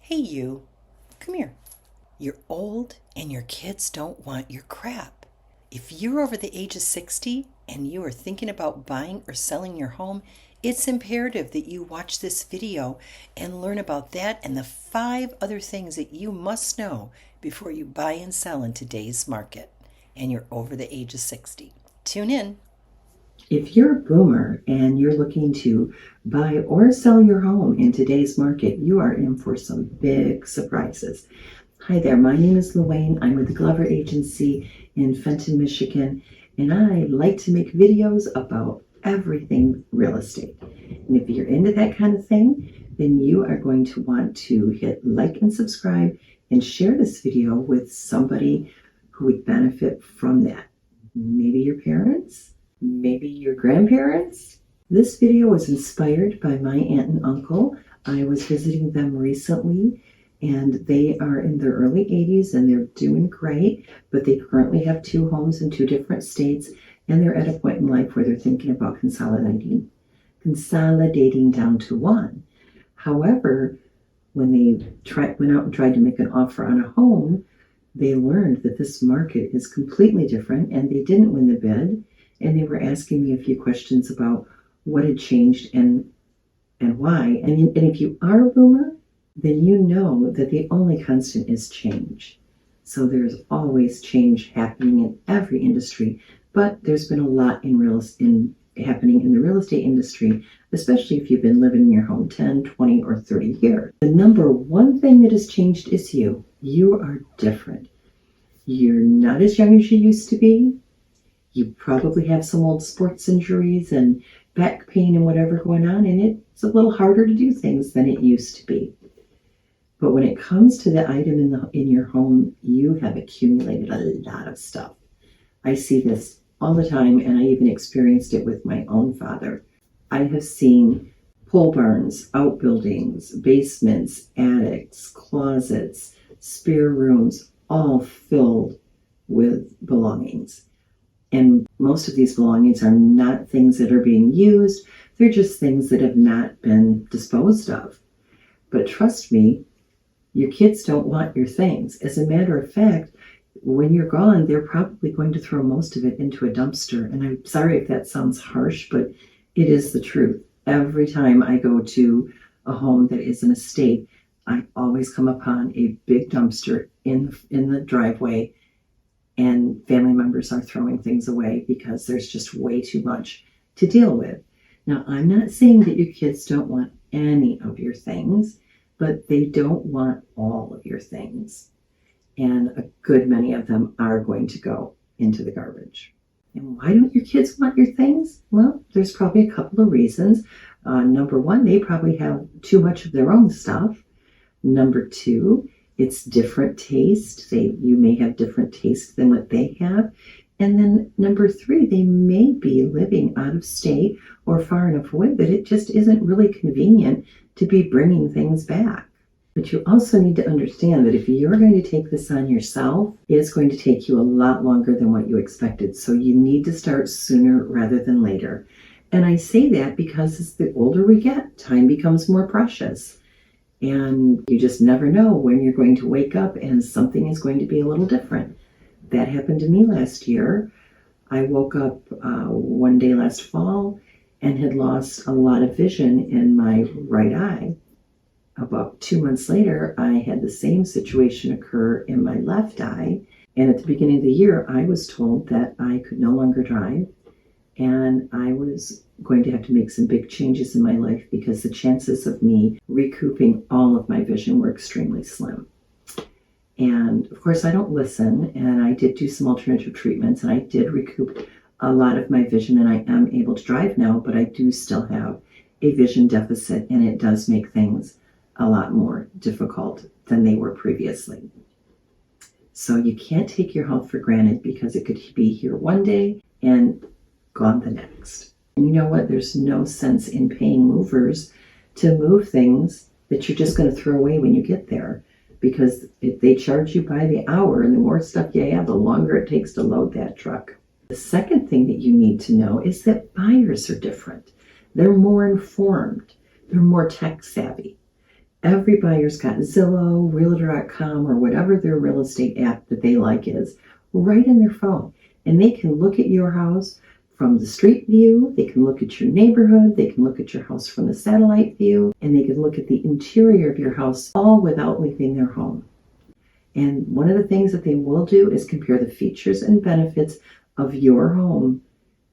Hey you, come here. You're old and your kids don't want your crap. If you're over the age of 60 and you are thinking about buying or selling your home, it's imperative that you watch this video and learn about that and the 5 other things that you must know before you buy and sell in today's market and you're over the age of 60. Tune in. If you're a boomer and you're looking to buy or sell your home in today's market, you are in for some big surprises. Hi there, my name is Luane. I'm with the Glover Agency in Fenton, Michigan, and I like to make videos about everything real estate. And if you're into that kind of thing, then you are going to want to hit like and subscribe and share this video with somebody who would benefit from that. Maybe your parents, maybe your grandparents. This video was inspired by my aunt and uncle. I was visiting them recently, and they are in their early 80s and they're doing great, but they currently have 2 homes in 2 different states, and they're at a point in life where they're thinking about consolidating down to 1. However, when they went out and tried to make an offer on a home, they learned that this market is completely different, and they didn't win the bid. And they were asking me a few questions about what had changed and why. And if you are a boomer, then you know that the only constant is change. So there's always change happening in every industry, but there's been a lot happening in the real estate industry, especially if you've been living in your home 10, 20, or 30 years. The number one thing that has changed is you. You are different. You're not as young as you used to be. You probably have some old sports injuries and back pain and whatever going on, and it's a little harder to do things than it used to be. But when it comes to the item in your home, you have accumulated a lot of stuff. I see this all the time, and I even experienced it with my own father. I have seen pole barns, outbuildings, basements, attics, closets, spare rooms, all filled with belongings. And most of these belongings are not things that are being used. They're just things that have not been disposed of. But trust me, your kids don't want your things. As a matter of fact, when you're gone, they're probably going to throw most of it into a dumpster. And I'm sorry if that sounds harsh, but it is the truth. Every time I go to a home that is an estate, I always come upon a big dumpster in the driveway, and family members are throwing things away because there's just way too much to deal with. Now, I'm not saying that your kids don't want any of your things, but they don't want all of your things. And a good many of them are going to go into the garbage. And why don't your kids want your things? Well, there's probably a couple of reasons. Number one, they probably have too much of their own stuff. Number two, it's different taste. You may have different taste than what they have. And then number 3, they may be living out of state or far enough away that it just isn't really convenient to be bringing things back. But you also need to understand that if you're going to take this on yourself, it's going to take you a lot longer than what you expected. So you need to start sooner rather than later. And I say that because as the older we get, time becomes more precious. And you just never know when you're going to wake up and something is going to be a little different. That happened to me last year. I woke up one day last fall and had lost a lot of vision in my right eye. About 2 months later, I had the same situation occur in my left eye. And at the beginning of the year, I was told that I could no longer drive, and I was going to have to make some big changes in my life because the chances of me recouping all of my vision were extremely slim. And of course, I don't listen, and I did do some alternative treatments, and I did recoup a lot of my vision, and I am able to drive now, but I do still have a vision deficit, and it does make things a lot more difficult than they were previously. So you can't take your health for granted because it could be here one day and gone the next. And you know what? There's no sense in paying movers to move things that you're just going to throw away when you get there, because if they charge you by the hour, and the more stuff you have, the longer it takes to load that truck. The second thing that you need to know is that buyers are different. They're more informed. They're more tech savvy. Every buyer's got Zillow, Realtor.com, or whatever their real estate app that they like is right in their phone. And they can look at your house from the street view, they can look at your neighborhood, they can look at your house from the satellite view, and they can look at the interior of your house all without leaving their home. And one of the things that they will do is compare the features and benefits of your home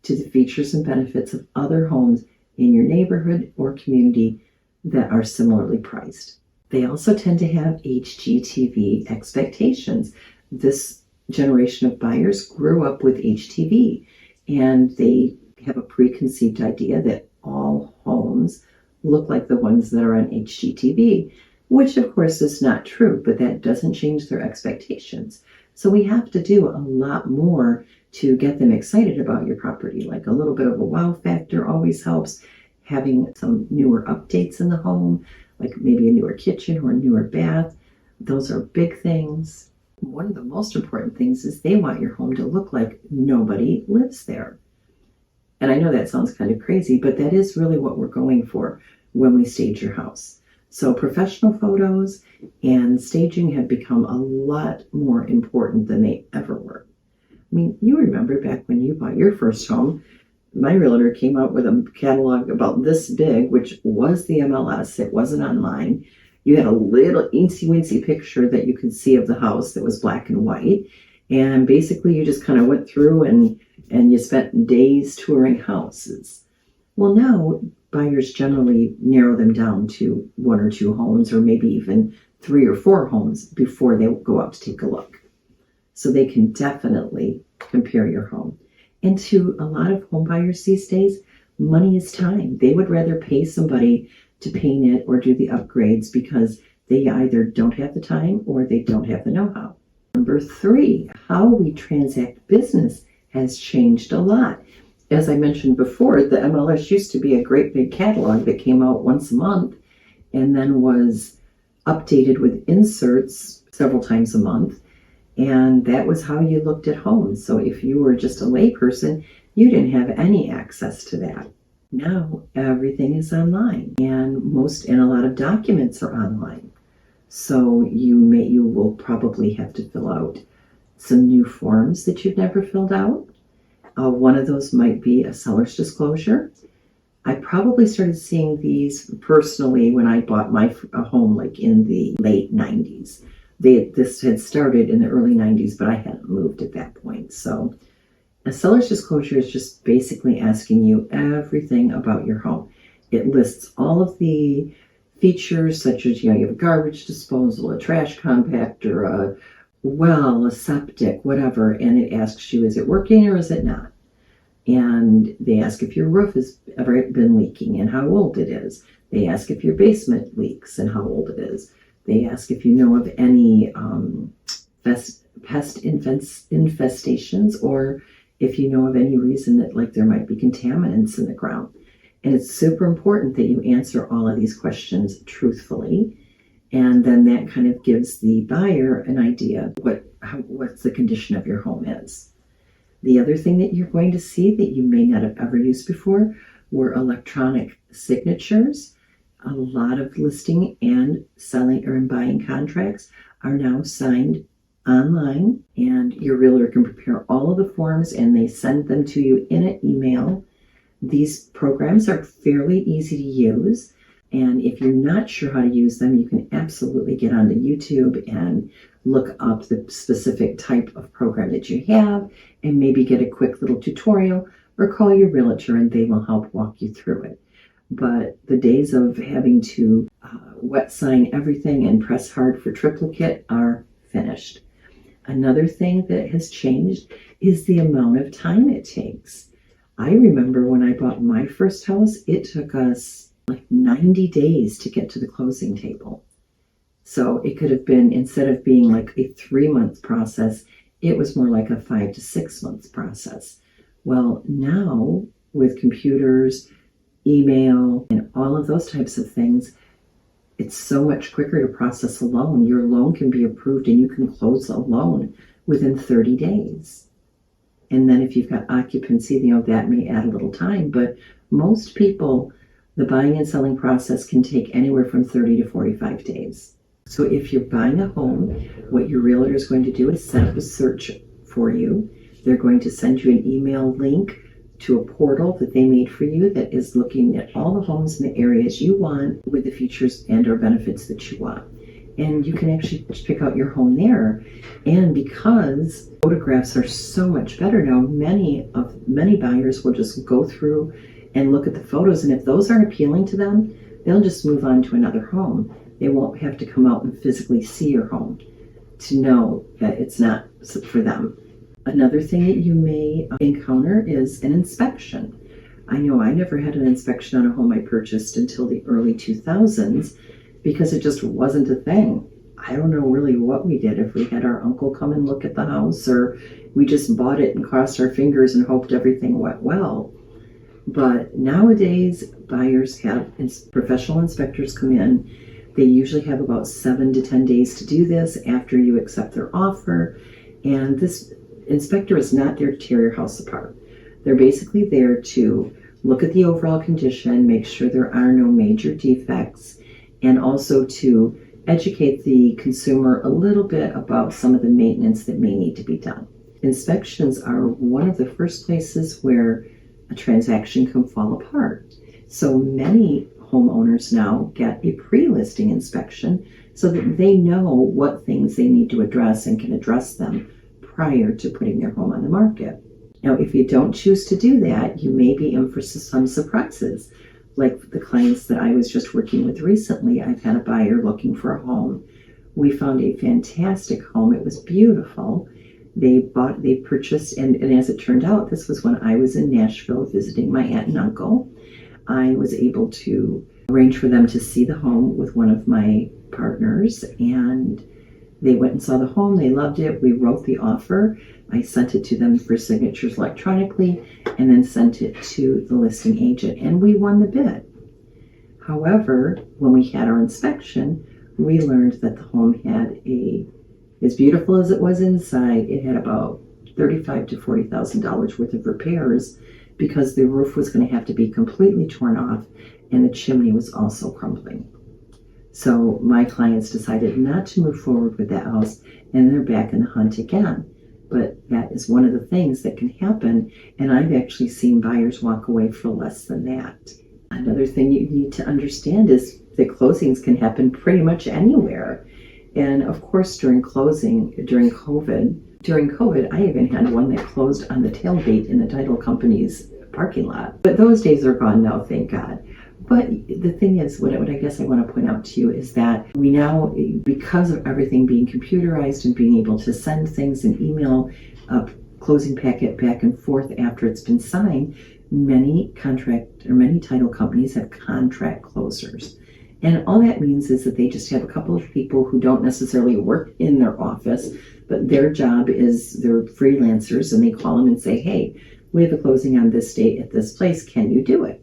to the features and benefits of other homes in your neighborhood or community that are similarly priced. They also tend to have HGTV expectations. This generation of buyers grew up with HGTV, and they have a preconceived idea that all homes look like the ones that are on HGTV, which of course is not true, but that doesn't change their expectations. So we have to do a lot more to get them excited about your property. Like a little bit of a wow factor always helps. Having some newer updates in the home, like maybe a newer kitchen or a newer bath. Those are big things. One of the most important things is they want your home to look like nobody lives there. And I know that sounds kind of crazy, but that is really what we're going for when we stage your house. So professional photos and staging have become a lot more important than they ever were. I mean, you remember back when you bought your first home, my realtor came out with a catalog about this big, which was the MLS. It wasn't online. You had a little eensy-weensy picture that you could see of the house that was black and white. And basically you just kind of went through and you spent days touring houses. Well, now buyers generally narrow them down to 1 or 2 homes, or maybe even 3 or 4 homes before they go out to take a look. So they can definitely compare your home. And to a lot of home buyers these days, money is time. They would rather pay somebody to paint it or do the upgrades because they either don't have the time or they don't have the know-how. Number 3, how we transact business has changed a lot. As I mentioned before, the MLS used to be a great big catalog that came out once a month and then was updated with inserts several times a month. And that was how you looked at homes. So if you were just a layperson, you didn't have any access to that. Now everything is online, and a lot of documents are online. So you will probably have to fill out some new forms that you've never filled out. One of those might be a seller's disclosure. I probably started seeing these personally when I bought my home, like in the late 90s. This had started in the early 90s, but I hadn't moved at that point. So a seller's disclosure is just basically asking you everything about your home. It lists all of the features such as, you have a garbage disposal, a trash compactor, a well, a septic, whatever, and it asks you, is it working or is it not? And they ask if your roof has ever been leaking and how old it is. They ask if your basement leaks and how old it is. They ask if you know of any pest infestations, or if you know of any reason that there might be contaminants in the ground. And it's super important that you answer all of these questions truthfully. And then that kind of gives the buyer an idea what's the condition of your home is. The other thing that you're going to see that you may not have ever used before were electronic signatures. A lot of listing and selling or buying contracts are now signed online, and your realtor can prepare all of the forms and they send them to you in an email. These programs are fairly easy to use, and if you're not sure how to use them, you can absolutely get onto YouTube and look up the specific type of program that you have and maybe get a quick little tutorial, or call your realtor and they will help walk you through it. But the days of having to wet sign everything and press hard for triplicate are finished. Another thing that has changed is the amount of time it takes. I remember when I bought my first house, it took us 90 days to get to the closing table. So it could have been, instead of being a 3-month process, it was more like a 5 to 6 months process. Well, now with computers, email, and all of those types of things, it's so much quicker to process a loan. Your loan can be approved and you can close a loan within 30 days. And then if you've got occupancy, that may add a little time, but most people The buying and selling process can take anywhere from 30 to 45 days. So if you're buying a home, what your realtor is going to do is set up a search for you. They're going to send you an email link to a portal that they made for you that is looking at all the homes in the areas you want with the features and or benefits that you want. And you can actually pick out your home there. And because photographs are so much better now, many buyers will just go through and look at the photos, and if those aren't appealing to them, they'll just move on to another home. They won't have to come out and physically see your home to know that it's not for them. Another thing that you may encounter is an inspection. I know I never had an inspection on a home I purchased until the early 2000s because it just wasn't a thing. I don't know really what we did, if we had our uncle come and look at the house, or we just bought it and crossed our fingers and hoped everything went well. But nowadays, buyers have professional inspectors come in. They usually have about 7 to 10 days to do this after you accept their offer. And this inspector is not there to tear your house apart. They're basically there to look at the overall condition, make sure there are no major defects, and also to educate the consumer a little bit about some of the maintenance that may need to be done. Inspections are one of the first places where a transaction can fall apart. So many homeowners now get a pre-listing inspection so that they know what things they need to address and can address them prior to putting their home on the market. Now, if you don't choose to do that, you may be in for some surprises. Like the clients that I was just working with recently, I've had a buyer looking for a home. We found a fantastic home. It was beautiful. They purchased, and as it turned out, this was when I was in Nashville visiting my aunt and uncle. I was able to arrange for them to see the home with one of my partners, and they went and saw the home. They loved it. We wrote the offer. I sent it to them for signatures electronically and then sent it to the listing agent, and we won the bid. However, when we had our inspection, we learned that the home had as beautiful as it was inside, it had about $35,000 to $40,000 worth of repairs because the roof was going to have to be completely torn off and the chimney was also crumbling. So my clients decided not to move forward with that house, and they're back in the hunt again. But that is one of the things that can happen, and I've actually seen buyers walk away for less than that. Another thing you need to understand is that closings can happen pretty much anywhere. And of course, during COVID, I even had one that closed on the tailgate in the title company's parking lot. But those days are gone now, thank God. But the thing is, what I guess I want to point out to you is that we now, because of everything being computerized and being able to send things and email a closing packet back and forth after it's been signed, many title companies have contract closers. And all that means is that they just have a couple of people who don't necessarily work in their office, but their job is they're freelancers, and they call them and say, hey, we have a closing on this date at this place. Can you do it?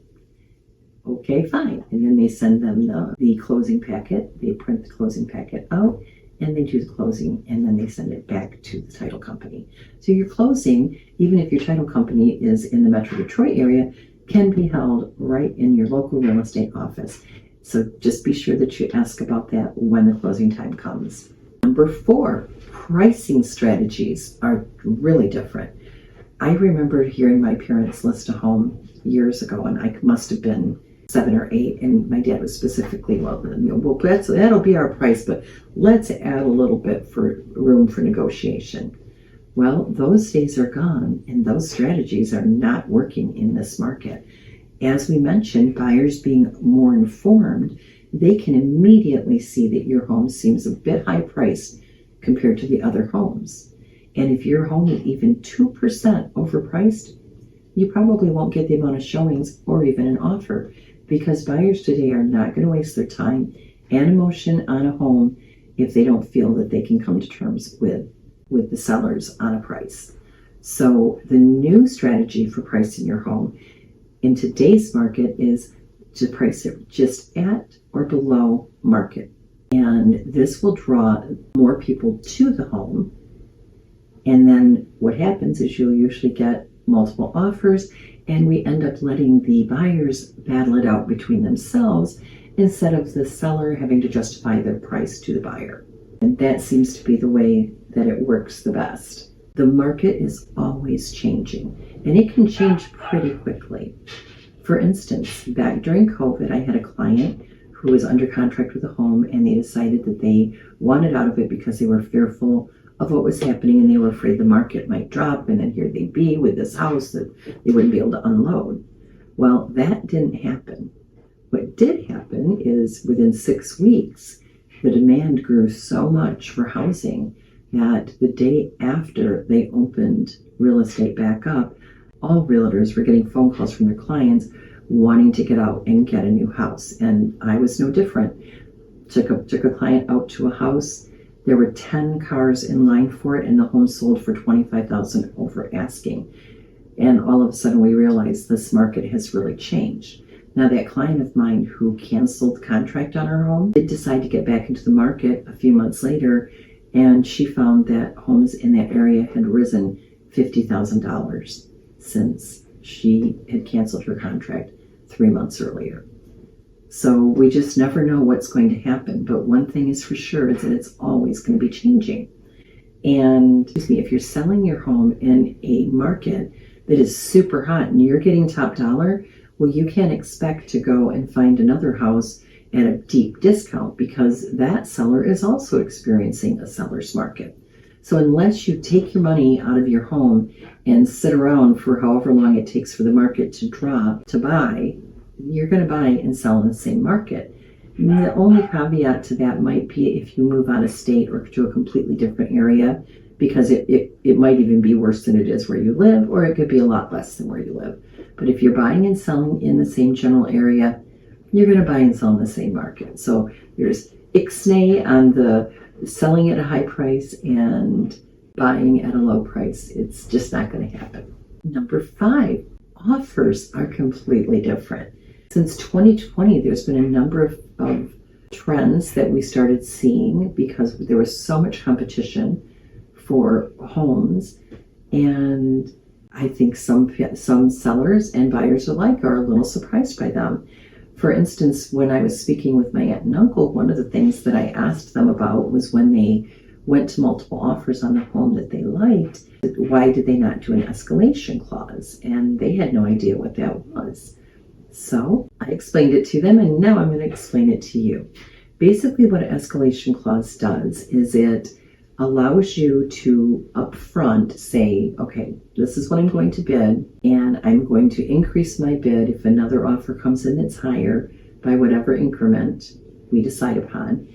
Okay, fine. And then they send them the closing packet. They print the closing packet out, and they do the closing, and then they send it back to the title company. So your closing, even if your title company is in the Metro Detroit area, can be held right in your local real estate office. So just be sure that you ask about that when the closing time comes. Number 4, pricing strategies are really different. I remember hearing my parents list a home years ago, and I must have been 7 or 8, and my dad was specifically, well, that'll be our price, but let's add a little bit for room for negotiation. Well, those days are gone, and those strategies are not working in this market. As we mentioned, buyers being more informed, they can immediately see that your home seems a bit high priced compared to the other homes. And if your home is even 2% overpriced, you probably won't get the amount of showings or even an offer, because buyers today are not going to waste their time and emotion on a home if they don't feel that they can come to terms with the sellers on a price. So the new strategy for pricing your home in today's market is to price it just at or below market. And this will draw more people to the home. And then what happens is you'll usually get multiple offers, and we end up letting the buyers battle it out between themselves instead of the seller having to justify their price to the buyer. And that seems to be the way that it works the best. The market is always changing, and it can change pretty quickly. For instance, back during COVID, I had a client who was under contract with a home, and they decided that they wanted out of it because they were fearful of what was happening, and they were afraid the market might drop, and then here they'd be with this house that they wouldn't be able to unload. Well, that didn't happen. What did happen is within 6 weeks, the demand grew so much for housing that the day after they opened real estate back up, all realtors were getting phone calls from their clients wanting to get out and get a new house. And I was no different. Took a client out to a house. There were 10 cars in line for it, and the home sold for $25,000 over asking. And all of a sudden we realized this market has really changed. Now, that client of mine who canceled the contract on her home did decide to get back into the market a few months later, and she found that homes in that area had risen $50,000 since she had canceled her contract 3 months earlier. So we just never know what's going to happen. But one thing is for sure is that it's always going to be changing. And if you're selling your home in a market that is super hot and you're getting top dollar, well, you can't expect to go and find another house at a deep discount because that seller is also experiencing a seller's market. So unless you take your money out of your home and sit around for however long it takes for the market to drop to buy, you're going to buy and sell in the same market. And the only caveat to that might be if you move out of state or to a completely different area, because it might even be worse than it is where you live, or it could be a lot less than where you live. But if you're buying and selling in the same general area, you're going to buy and sell in the same market. So there's ixnay on the selling at a high price and buying at a low price. It's just not going to happen. Number 5, offers are completely different. Since 2020, there's been a number of trends that we started seeing because there was so much competition for homes, and I think some sellers and buyers alike are a little surprised by them. For instance, when I was speaking with my aunt and uncle, one of the things that I asked them about was when they went to multiple offers on the home that they liked, why did they not do an escalation clause? And they had no idea what that was. So I explained it to them, and now I'm going to explain it to you. Basically, what an escalation clause does is it allows you to upfront say, okay, this is what I'm going to bid, and I'm going to increase my bid if another offer comes in that's higher by whatever increment we decide upon.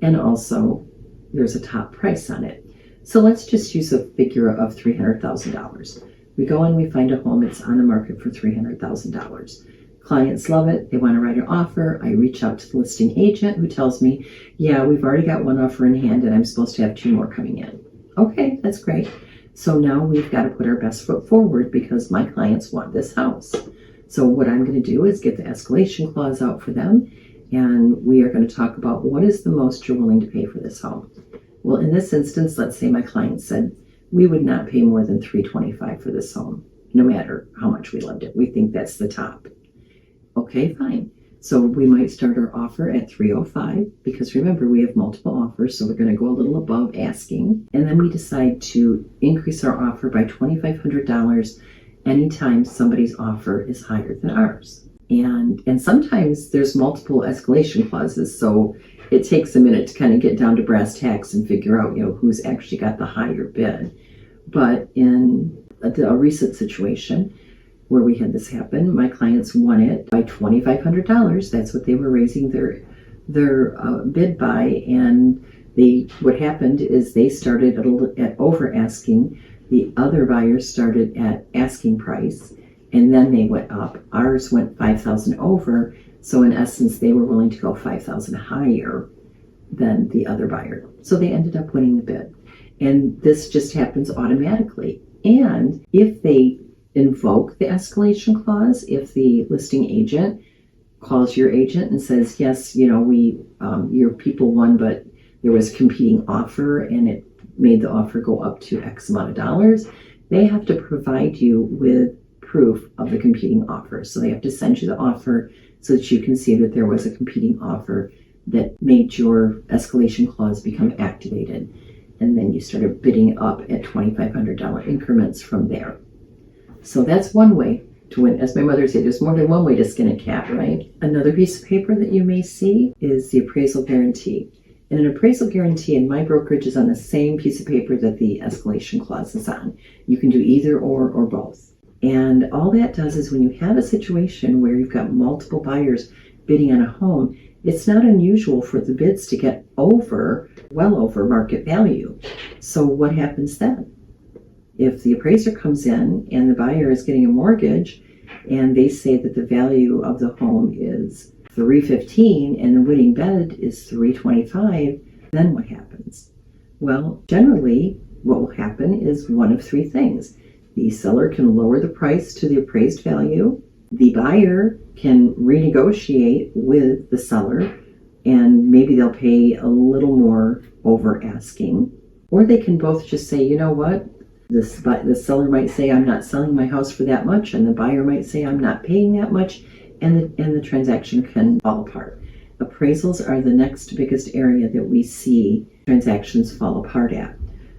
And also, there's a top price on it. So let's just use a figure of $300,000. We go and we find a home, it's on the market for $300,000. Clients love it. They want to write an offer. I reach out to the listing agent who tells me, yeah, we've already got one offer in hand and I'm supposed to have 2 more coming in. Okay, that's great. So now we've got to put our best foot forward because my clients want this house. So what I'm going to do is get the escalation clause out for them, and we are going to talk about what is the most you're willing to pay for this home. Well, in this instance, let's say my client said, we would not pay more than $325,000 for this home, no matter how much we loved it. We think that's the top. Okay, fine. So we might start our offer at $305,000 because remember, we have multiple offers, so we're going to go a little above asking. And then we decide to increase our offer by $2,500 anytime somebody's offer is higher than ours. And sometimes there's multiple escalation clauses, so it takes a minute to kind of get down to brass tacks and figure out, who's actually got the higher bid. But in a recent situation, where we had this happen, my clients won it by $2,500. That's what they were raising their bid by, and what happened is they started at over asking. The other buyers started at asking price, and then they went up. Ours went $5,000 over, so in essence, they were willing to go $5,000 higher than the other buyer. So they ended up winning the bid, and this just happens automatically. And if they invoke the escalation clause, if the listing agent calls your agent and says, yes, your people won, but there was a competing offer and it made the offer go up to X amount of dollars, they have to provide you with proof of the competing offer. So they have to send you the offer so that you can see that there was a competing offer that made your escalation clause become activated. And then you started bidding up at $2,500 increments from there. So that's one way to win. As my mother said, there's more than one way to skin a cat, right? Another piece of paper that you may see is the appraisal guarantee. And an appraisal guarantee in my brokerage is on the same piece of paper that the escalation clause is on. You can do either or both. And all that does is when you have a situation where you've got multiple buyers bidding on a home, it's not unusual for the bids to get well over market value. So what happens then? If the appraiser comes in and the buyer is getting a mortgage and they say that the value of the home is $315 and the winning bid is $325, then what happens? Well, generally what will happen is one of three things. The seller can lower the price to the appraised value. The buyer can renegotiate with the seller and maybe they'll pay a little more over asking. Or they can both just say, you know what? The seller might say, I'm not selling my house for that much, and the buyer might say, I'm not paying that much, and the transaction can fall apart. Appraisals are the next biggest area that we see transactions fall apart at.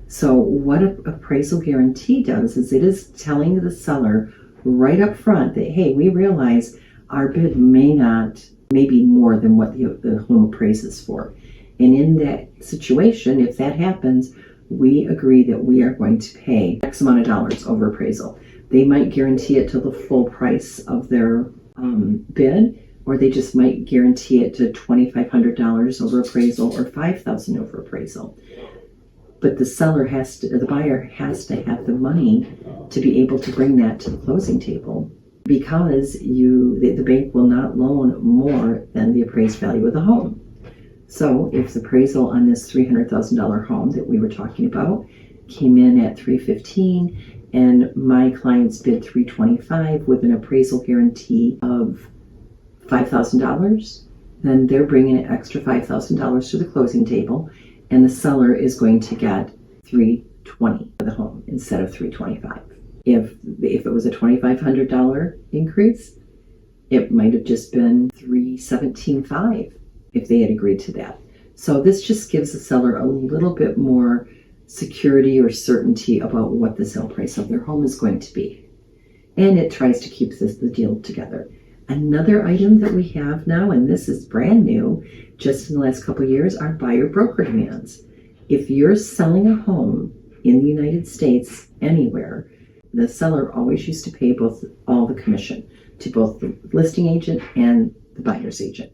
So what an appraisal guarantee does is it is telling the seller right up front that, hey, we realize our bid may be more than what the home appraises for. And in that situation, if that happens, we agree that we are going to pay X amount of dollars over appraisal. They might guarantee it to the full price of their bid, or they just might guarantee it to $2,500 over appraisal or $5,000 over appraisal. But the buyer has to have the money to be able to bring that to the closing table, because the bank will not loan more than the appraised value of the home. So if the appraisal on this $300,000 home that we were talking about came in at $315 and my clients bid $325 with an appraisal guarantee of $5,000, then they're bringing an extra $5,000 to the closing table, and the seller is going to get $320 for the home instead of $325. If it was a $2,500 increase, it might have just been $317.5 if they had agreed to that. So this just gives the seller a little bit more security or certainty about what the sale price of their home is going to be. And it tries to keep the deal together. Another item that we have now, and this is brand new, just in the last couple of years, are buyer broker demands. If you're selling a home in the United States, anywhere, the seller always used to pay all the commission to both the listing agent and the buyer's agent.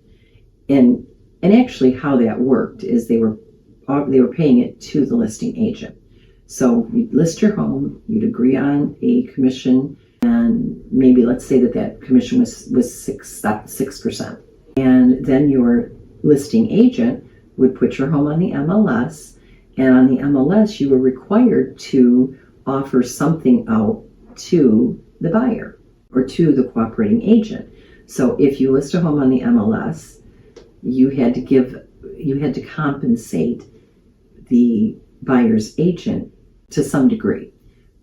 And actually how that worked is they were paying it to the listing agent. So you'd list your home, you'd agree on a commission, and maybe let's say that commission was 6%. And then your listing agent would put your home on the MLS, and on the MLS you were required to offer something out to the buyer or to the cooperating agent. So if you list a home on the MLS, you had to compensate the buyer's agent to some degree.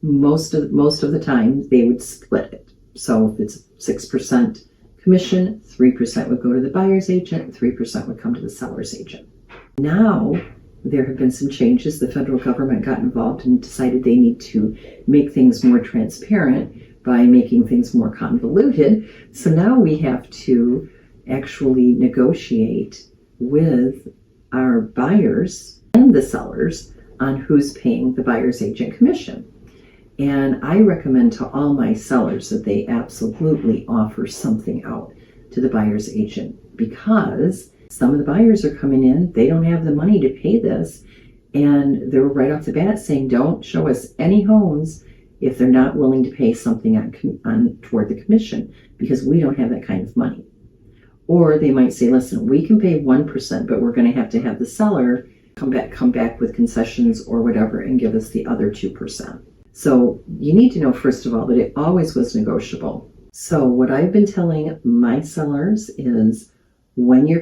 Most of the time they would split it. So if it's 6% commission, 3% would go to the buyer's agent, 3% would come to the seller's agent. Now there have been some changes. The federal government got involved and decided they need to make things more transparent by making things more convoluted. So now we have to actually negotiate with our buyers and the sellers on who's paying the buyer's agent commission. And I recommend to all my sellers that they absolutely offer something out to the buyer's agent, because some of the buyers are coming in, they don't have the money to pay this, and they're right off the bat saying, don't show us any homes if they're not willing to pay something on toward the commission, because we don't have that kind of money. Or they might say, listen, we can pay 1%, but we're going to have the seller come back with concessions or whatever and give us the other 2%. So you need to know, first of all, that it always was negotiable. So what I've been telling my sellers is when you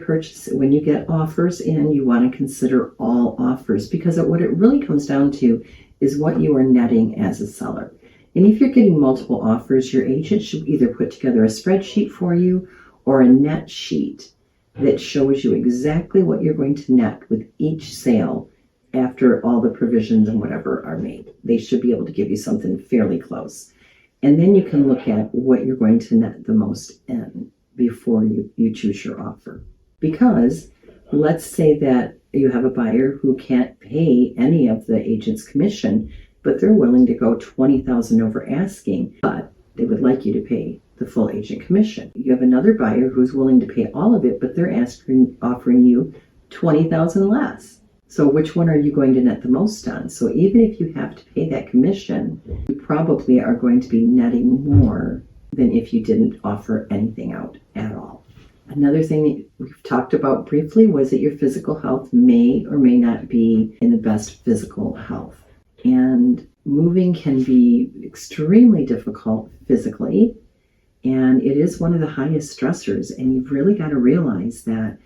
get offers in, you want to consider all offers, because what it really comes down to is what you are netting as a seller. And if you're getting multiple offers, your agent should either put together a spreadsheet for you or a net sheet that shows you exactly what you're going to net with each sale after all the provisions and whatever are made. They should be able to give you something fairly close. And then you can look at what you're going to net the most in before you choose your offer. Because let's say that you have a buyer who can't pay any of the agent's commission, but they're willing to go $20,000 over asking, but they would like you to pay the full agent commission. You have another buyer who's willing to pay all of it, but they're offering you $20,000 less. So which one are you going to net the most on? So even if you have to pay that commission, you probably are going to be netting more than if you didn't offer anything out at all. Another thing that we've talked about briefly was that your physical health may or may not be in the best physical health. And moving can be extremely difficult physically, and it is one of the highest stressors. And you've really got to realize that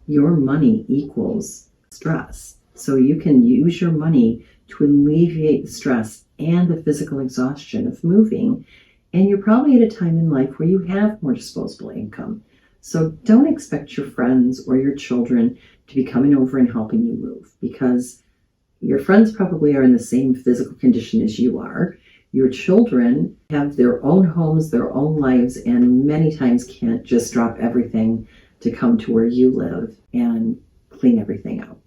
your money equals stress. So you can use your money to alleviate the stress and the physical exhaustion of moving. And you're probably at a time in life where you have more disposable income. So don't expect your friends or your children to be coming over and helping you move, because your friends probably are in the same physical condition as you are. Your children have their own homes, their own lives, and many times can't just drop everything to come to where you live and clean everything out.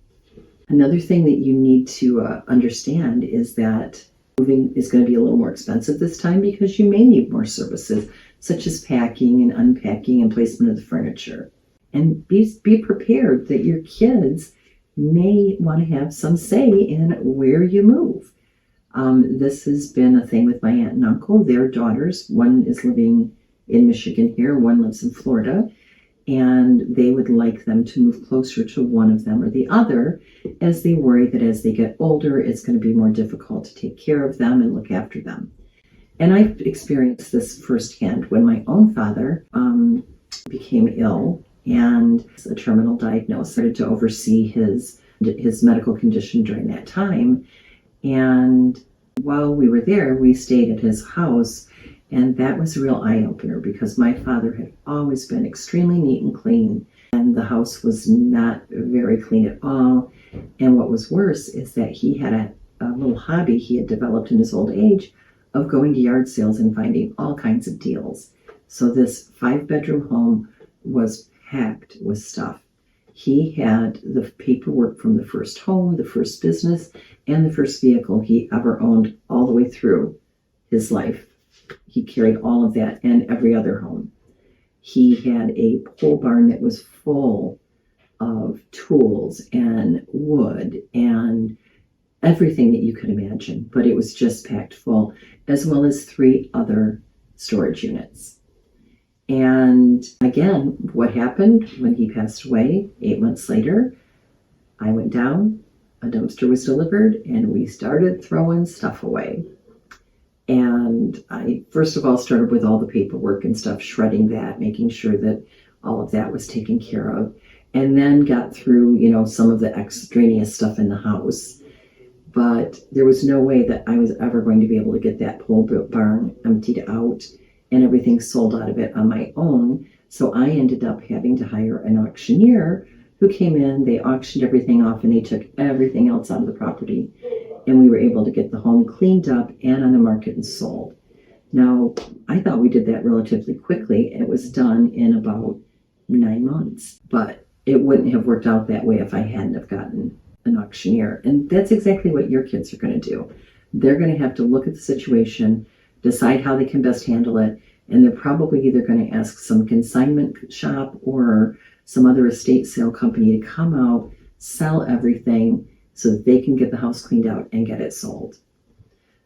Another thing that you need to understand is that moving is going to be a little more expensive this time because you may need more services, such as packing and unpacking and placement of the furniture. And be prepared that your kids may want to have some say in where you move. This has been a thing with my aunt and uncle. Their daughters, one is living in Michigan here, one lives in Florida, and they would like them to move closer to one of them or the other, as they worry that as they get older, it's going to be more difficult to take care of them and look after them. And I've experienced this firsthand when my own father became ill and a terminal diagnosis, started to oversee his medical condition during that time. And while we were there, we stayed at his house, and that was a real eye-opener because my father had always been extremely neat and clean, and the house was not very clean at all. And what was worse is that he had a little hobby he had developed in his old age of going to yard sales and finding all kinds of deals. So this 5-bedroom home was packed with stuff. He had the paperwork from the first home, the first business, and the first vehicle he ever owned all the way through his life. He carried all of that and every other home. He had a pole barn that was full of tools and wood and everything that you could imagine, but it was just packed full, as well as 3 other storage units. And again, what happened when he passed away 8 months later, I went down, a dumpster was delivered, and we started throwing stuff away. And I, first of all, started with all the paperwork and stuff, shredding that, making sure that all of that was taken care of, and then got through, some of the extraneous stuff in the house. But there was no way that I was ever going to be able to get that pole barn emptied out and everything sold out of it on my own. So I ended up having to hire an auctioneer who came in, they auctioned everything off, and they took everything else out of the property. And we were able to get the home cleaned up and on the market and sold. Now, I thought we did that relatively quickly. It was done in about 9 months, but it wouldn't have worked out that way if I hadn't have gotten an auctioneer. And that's exactly what your kids are going to do. They're going to have to look at the situation, decide how they can best handle it, and they're probably either going to ask some consignment shop or some other estate sale company to come out, sell everything so that they can get the house cleaned out and get it sold.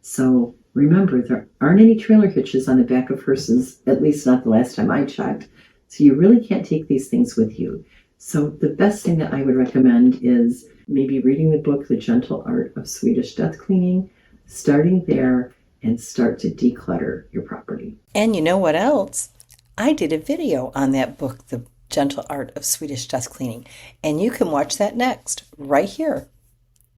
So remember, there aren't any trailer hitches on the back of hearses, at least not the last time I checked. So you really can't take these things with you. So the best thing that I would recommend is maybe reading the book, The Gentle Art of Swedish Death Cleaning, starting there, and start to declutter your property. And you know what else? I did a video on that book, The Gentle Art of Swedish Death Cleaning, and you can watch that next, right here.